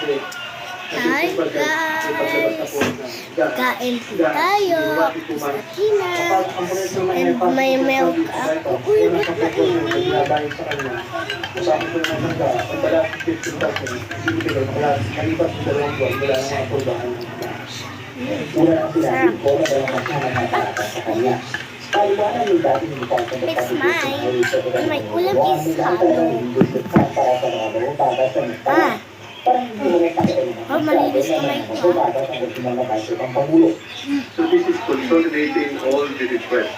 Hi guys! Kain po tayo sa Kina. And may milk ako. Uy, ba't mainit? It's mine. And my ulam is halo. Oh, malinis kamay ko. So this is consolidating all the requests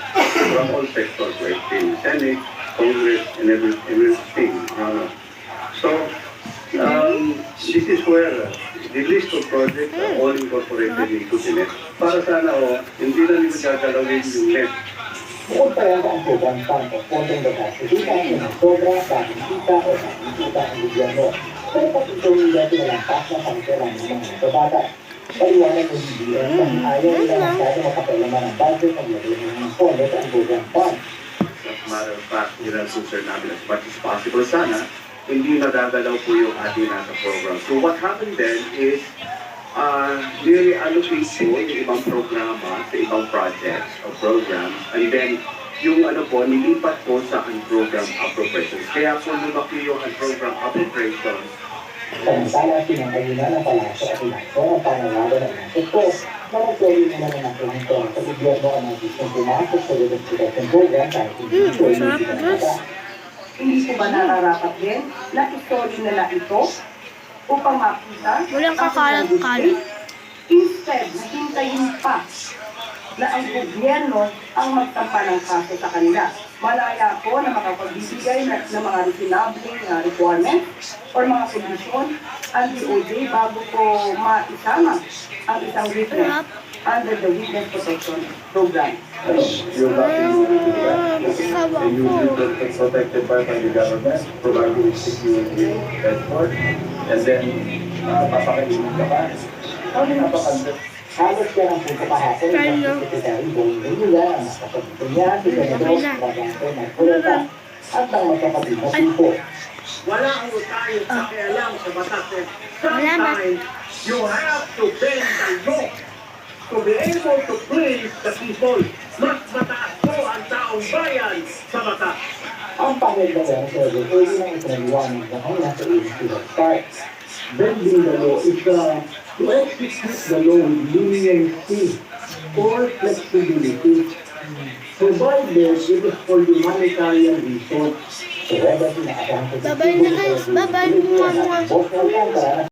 from all sectors, like the Senate, Congress, and everything. So this is where the list of projects are all incorporated into the NEP. Para sana hindi na nila gagalawin yung NEP. Bukod pa yan ang program fund o fondong nagkakasitan ng sobra, bakit kita o nakikita ang gobyerno. Pero pati itong dati na lampas na pangkilang ng mga kabata. Paliwanag ng BBM na ayaw nila masyado makapalaman ng budget ang lagay ng fondo sa program fund. As a matter of fact, yun ang concern namin as much as possible. Sana, hindi nagagalaw po yung ating nasa program. So what happened then is, nire-allocate po yung ibang programa sa ibang projects o programs, and then yung nilipat po sa program appropriations. Kaya po lumaki yung program appropriations. Samantala, pinangayunan ng palasyo at inaso ang pangalaga ng mga sektor na magtuloy nila ng nakuhinto sa gobyerno ang mga gustong pumasok sa reduction program kahit hindi ito ay hindi pinagkata. Hindi ko ba nararapat din na isoli nila ito upang makita Walang kakalat-kalat. instead na hintayin pa na ang gobyerno ang magtampa ng kaso sa kanila. Malaya po na makapagbibigay ng mga reasonabling requirements or mga kondisyon ang DOJ bago po maisama ang isang witness under the Witness Protection Program. You're protected by the government, providing security and support, and then papakainin ka pa. Ano napakanda? Halos yan ang punto kahapon ng Secretary Boying Reynola ang nakasabito niya si Senador Bravante Marcoleta at ang magkapatid na tipo. Wala ang tayo pakialam sa batas. Sometimes you have to bend the law to be able to please the people. Mas mataas po ang taong bayan sa batas. Ang pangil na yan, Sir, pwede nang itinaliwanag na kung nasa agency of starts. Bending the law is to execute the law with leniency or flexibility, provided it is for humanitarian reasons. Bye-bye na guys. Bye-bye.